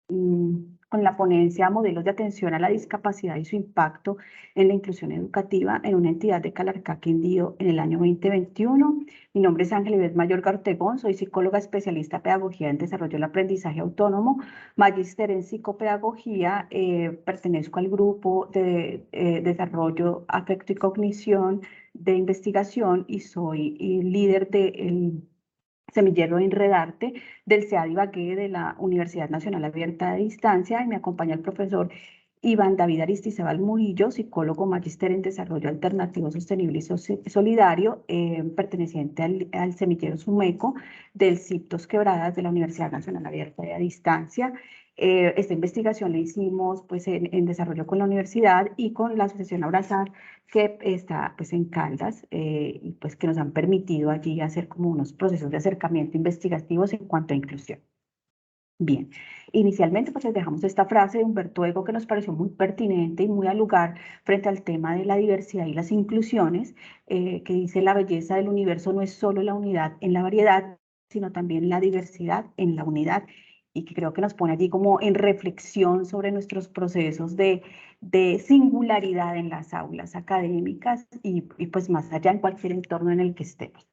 con la ponencia Modelos de Atención a la Discapacidad y su impacto en la inclusión educativa en una entidad de Calarcá, Quindío, en el año 2021. Mi nombre es Ángeles Mayorga Ortegón, soy psicóloga especialista en Pedagogía en Desarrollo del Aprendizaje Autónomo, magíster en Psicopedagogía, pertenezco al grupo de Desarrollo, Afecto y Cognición de Investigación y soy líder del Semillero de Enredarte del CEAD Ibagué de la Universidad Nacional Abierta de Distancia, y me acompaña el profesor Iván David Aristizábal Murillo, psicólogo magíster en Desarrollo Alternativo, Sostenible y Solidario, perteneciente al Semillero Sumeco del CIPTOS Quebradas de la Universidad Nacional Abierta de Distancia. Esta investigación la hicimos pues, en desarrollo con la universidad y con la Asociación Abrazar, que está pues, en Caldas, y pues que nos han permitido allí hacer como unos procesos de acercamiento investigativos en cuanto a inclusión. Bien, inicialmente pues les dejamos esta frase de Humberto Eco que nos pareció muy pertinente y muy al lugar frente al tema de la diversidad y las inclusiones, que dice: la belleza del universo no es solo la unidad en la variedad, sino también la diversidad en la unidad, y que creo que nos pone allí como en reflexión sobre nuestros procesos de singularidad en las aulas académicas y pues más allá en cualquier entorno en el que estemos.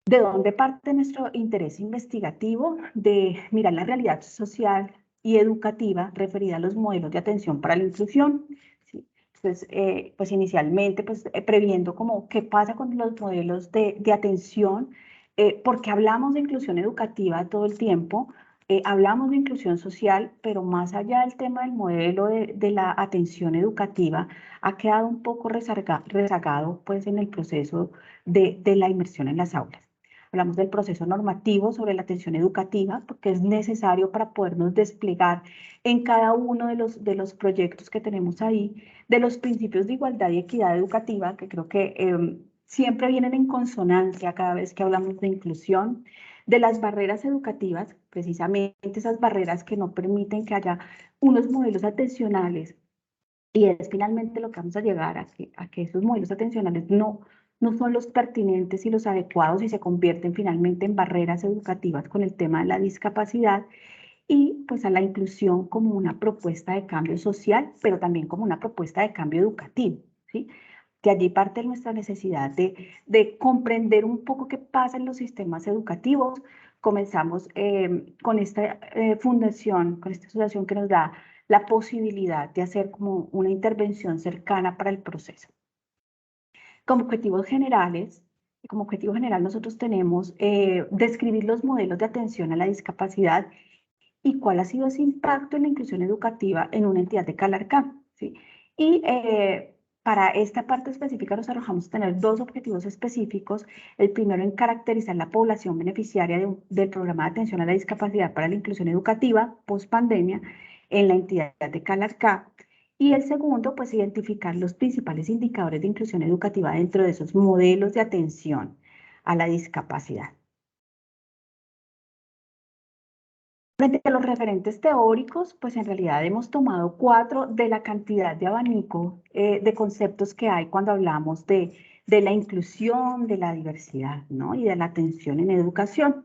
¿De dónde parte nuestro interés investigativo? De mirar la realidad social y educativa referida a los modelos de atención para la inclusión. ¿Sí? Entonces, pues inicialmente, pues previendo como qué pasa con los modelos de atención, porque hablamos de inclusión educativa todo el tiempo, hablamos de inclusión social, pero más allá del tema del modelo de la atención educativa, ha quedado un poco rezagado pues en el proceso de la inmersión en las aulas. Hablamos del proceso normativo sobre la atención educativa, porque es necesario para podernos desplegar en cada uno de los proyectos que tenemos ahí, de los principios de igualdad y equidad educativa, que creo que siempre vienen en consonancia cada vez que hablamos de inclusión, de las barreras educativas, precisamente esas barreras que no permiten que haya unos modelos atencionales, y es finalmente lo que vamos a llegar a que esos modelos atencionales no son los pertinentes y los adecuados y se convierten finalmente en barreras educativas con el tema de la discapacidad, y pues a la inclusión como una propuesta de cambio social, pero también como una propuesta de cambio educativo, ¿sí? De allí parte nuestra necesidad de comprender un poco qué pasa en los sistemas educativos. Comenzamos con esta fundación, con esta asociación que nos da la posibilidad de hacer como una intervención cercana para el proceso. Como objetivos generales, como objetivo general nosotros tenemos describir los modelos de atención a la discapacidad y cuál ha sido ese impacto en la inclusión educativa en una entidad de Calarcá, ¿sí? Y para esta parte específica nos arrojamos a tener dos objetivos específicos. El primero, en caracterizar la población beneficiaria del programa de atención a la discapacidad para la inclusión educativa post pandemia en la entidad de Calarcá. Y el segundo, pues identificar los principales indicadores de inclusión educativa dentro de esos modelos de atención a la discapacidad. Frente a los referentes teóricos, pues en realidad hemos tomado 4 de la cantidad de abanico de conceptos que hay cuando hablamos de la inclusión, de la diversidad, ¿no? Y de la atención en educación.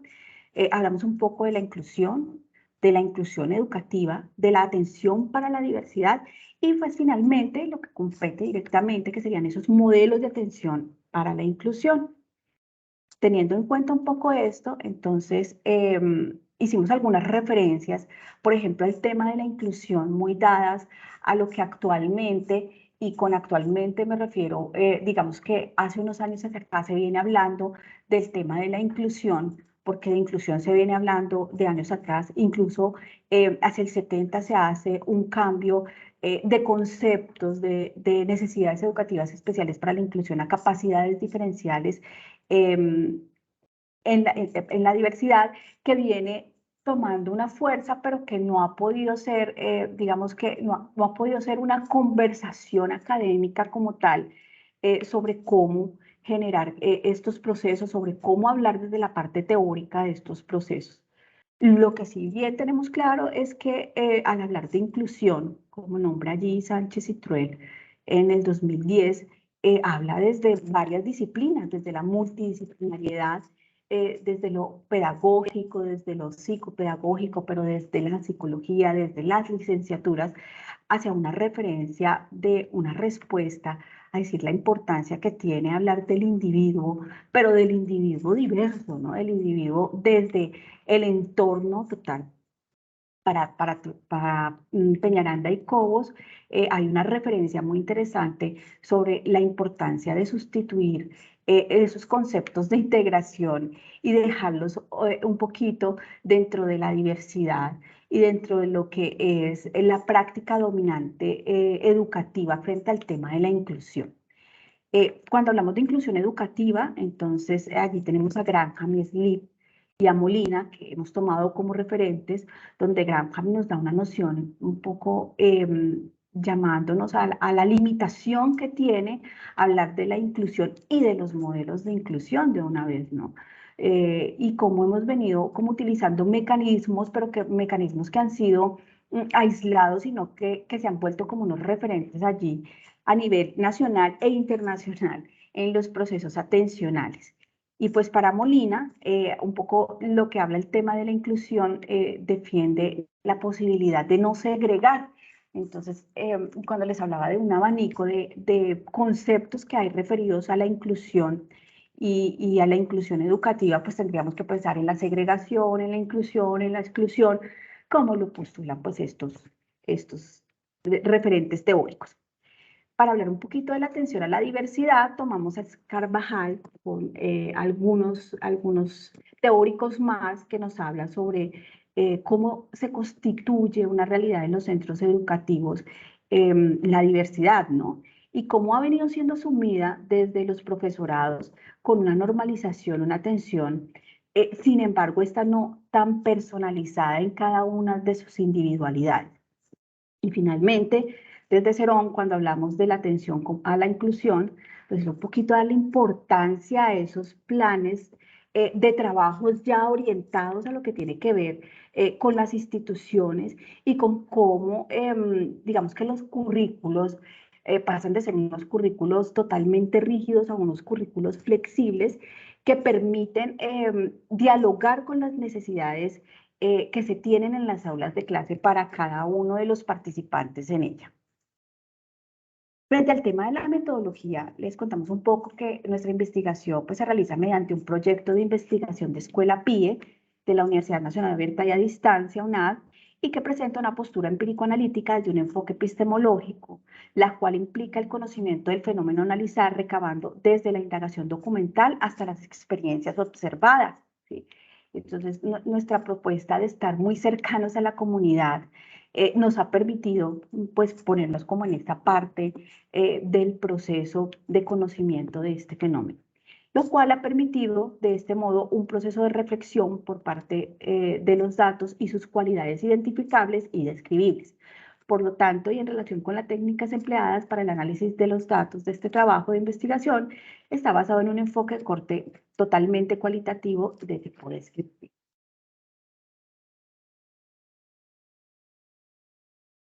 Hablamos un poco de la inclusión educativa, de la atención para la diversidad y pues finalmente lo que compete directamente, que serían esos modelos de atención para la inclusión. Teniendo en cuenta un poco esto, entonces hicimos algunas referencias, por ejemplo, al tema de la inclusión muy dadas a lo que actualmente, y con actualmente me refiero, digamos que hace unos años hacia acá se viene hablando del tema de la inclusión, porque de inclusión se viene hablando de años atrás, incluso hacia el 70 se hace un cambio de conceptos de necesidades educativas especiales para la inclusión a capacidades diferenciales en la diversidad, que viene tomando una fuerza, pero que no ha podido ser, digamos que no ha podido ser una conversación académica como tal sobre cómo generar estos procesos, sobre cómo hablar desde la parte teórica de estos procesos. Lo que sí bien tenemos claro es que al hablar de inclusión, como nombra allí Sánchez y Truel en el 2010, habla desde varias disciplinas, desde la multidisciplinariedad, desde lo pedagógico, desde lo psicopedagógico, pero desde la psicología, desde las licenciaturas, hacia una referencia de una respuesta, a decir la importancia que tiene hablar del individuo, pero del individuo diverso, ¿no? El individuo desde el entorno total. Para Peñaranda y Cobos hay una referencia muy interesante sobre la importancia de sustituir esos conceptos de integración y dejarlos un poquito dentro de la diversidad y dentro de lo que es la práctica dominante educativa frente al tema de la inclusión. Cuando hablamos de inclusión educativa, entonces allí tenemos a Granham y Sleep y a Molina, que hemos tomado como referentes, donde Granham nos da una noción un poco llamándonos a la limitación que tiene hablar de la inclusión y de los modelos de inclusión de una vez, ¿no? Y cómo hemos venido como utilizando mecanismos, pero que mecanismos que han sido aislados, sino que se han vuelto como unos referentes allí a nivel nacional e internacional en los procesos atencionales. Y pues para Molina, un poco lo que habla el tema de la inclusión defiende la posibilidad de no segregar. Entonces, cuando les hablaba de un abanico de conceptos que hay referidos a la inclusión y a la inclusión educativa, pues tendríamos que pensar en la segregación, en la inclusión, en la exclusión, como lo postulan pues estos referentes teóricos. Para hablar un poquito de la atención a la diversidad, tomamos a Carvajal con algunos teóricos más que nos hablan sobre cómo se constituye una realidad en los centros educativos, la diversidad, ¿no? Y cómo ha venido siendo asumida desde los profesorados con una normalización, una atención, sin embargo, esta no tan personalizada en cada una de sus individualidades. Y finalmente, desde Cerón, cuando hablamos de la atención a la inclusión, pues un poquito darle importancia a esos planes de trabajos ya orientados a lo que tiene que ver con las instituciones y con cómo, digamos que los currículos pasan de ser unos currículos totalmente rígidos a unos currículos flexibles que permiten dialogar con las necesidades que se tienen en las aulas de clase para cada uno de los participantes en ella. Frente al tema de la metodología, les contamos un poco que nuestra investigación pues, se realiza mediante un proyecto de investigación de Escuela PIE de la Universidad Nacional Abierta y a Distancia, UNAD, y que presenta una postura empírico-analítica desde un enfoque epistemológico, la cual implica el conocimiento del fenómeno a analizar, recabando desde la indagación documental hasta las experiencias observadas. ¿Sí? Entonces, nuestra propuesta de estar muy cercanos a la comunidad nos ha permitido pues, ponernos como en esta parte del proceso de conocimiento de este fenómeno, lo cual ha permitido de este modo un proceso de reflexión por parte de los datos y sus cualidades identificables y describibles. Por lo tanto, y en relación con las técnicas empleadas para el análisis de los datos de este trabajo de investigación, está basado en un enfoque de corte totalmente cualitativo de tipo descriptivo.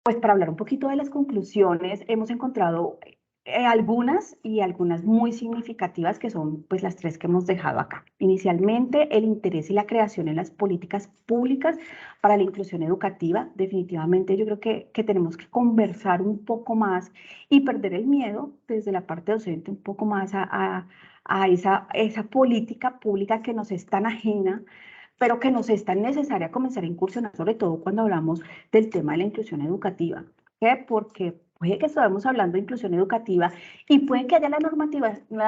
Pues para hablar un poquito de las conclusiones, hemos encontrado algunas y algunas muy significativas que son pues las tres que hemos dejado acá. Inicialmente, el interés y la creación en las políticas públicas para la inclusión educativa. Definitivamente yo creo que tenemos que conversar un poco más y perder el miedo desde la parte docente un poco más a esa política pública que nos es tan ajena, pero que nos es tan necesaria comenzar a incursionar, sobre todo cuando hablamos del tema de la inclusión educativa. ¿Qué? Porque puede que estemos hablando de inclusión educativa y puede que haya la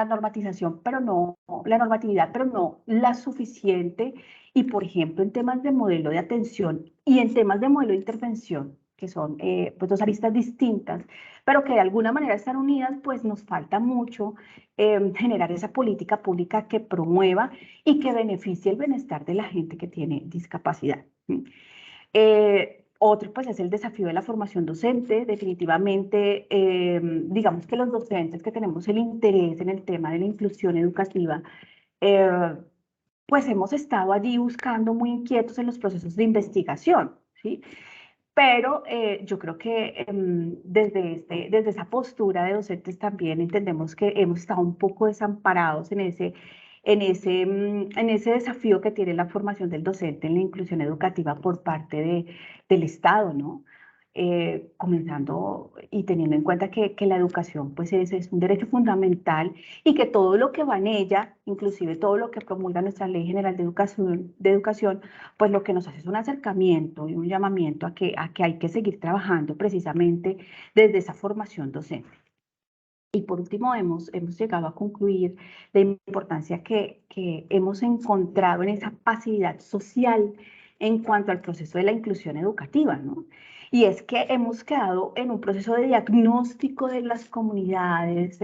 normatización, pero no la normatividad, pero no la suficiente. Y, por ejemplo, en temas de modelo de atención y en temas de modelo de intervención, que son pues dos aristas distintas, pero que de alguna manera están unidas, pues nos falta mucho generar esa política pública que promueva y que beneficie el bienestar de la gente que tiene discapacidad. Otro pues es el desafío de la formación docente. Definitivamente, digamos que los docentes que tenemos el interés en el tema de la inclusión educativa, pues hemos estado allí buscando muy inquietos en los procesos de investigación, ¿sí? Pero yo creo que desde esa postura de docentes también entendemos que hemos estado un poco desamparados en ese en ese desafío que tiene la formación del docente en la inclusión educativa por parte del Estado, ¿no? Comenzando y teniendo en cuenta que la educación pues es un derecho fundamental y que todo lo que va en ella, inclusive todo lo que promulga nuestra Ley General de Educación, pues lo que nos hace es un acercamiento y un llamamiento a que hay que seguir trabajando precisamente desde esa formación docente. Y por último, hemos llegado a concluir la importancia que hemos encontrado en esa pasividad social en cuanto al proceso de la inclusión educativa, ¿no? Y es que hemos quedado en un proceso de diagnóstico de las comunidades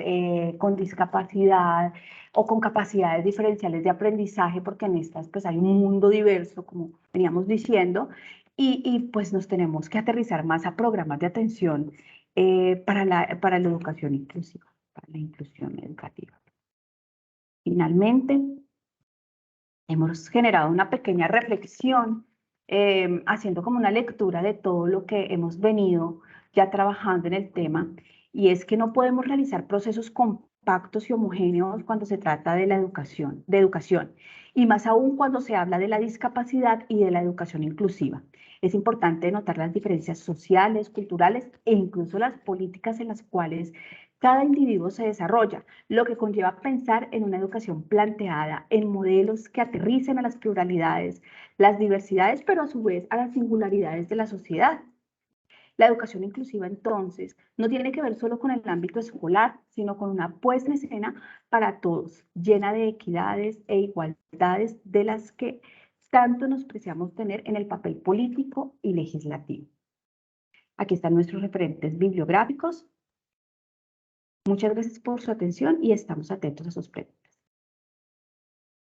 con discapacidad o con capacidades diferenciales de aprendizaje, porque en estas pues hay un mundo diverso, como veníamos diciendo, y pues nos tenemos que aterrizar más a programas de atención para la educación inclusiva, para la inclusión educativa. Finalmente, hemos generado una pequeña reflexión, haciendo como una lectura de todo lo que hemos venido ya trabajando en el tema, y es que no podemos realizar procesos compactos y homogéneos cuando se trata de la educación, y más aún cuando se habla de la discapacidad y de la educación inclusiva. Es importante notar las diferencias sociales, culturales e incluso las políticas en las cuales cada individuo se desarrolla, lo que conlleva pensar en una educación planteada en modelos que aterricen a las pluralidades, las diversidades, pero a su vez a las singularidades de la sociedad. La educación inclusiva, entonces, no tiene que ver solo con el ámbito escolar, sino con una puesta en escena para todos, llena de equidades e igualdades de las que tanto nos preciamos tener en el papel político y legislativo. Aquí están nuestros referentes bibliográficos. Muchas gracias por su atención y estamos atentos a sus preguntas.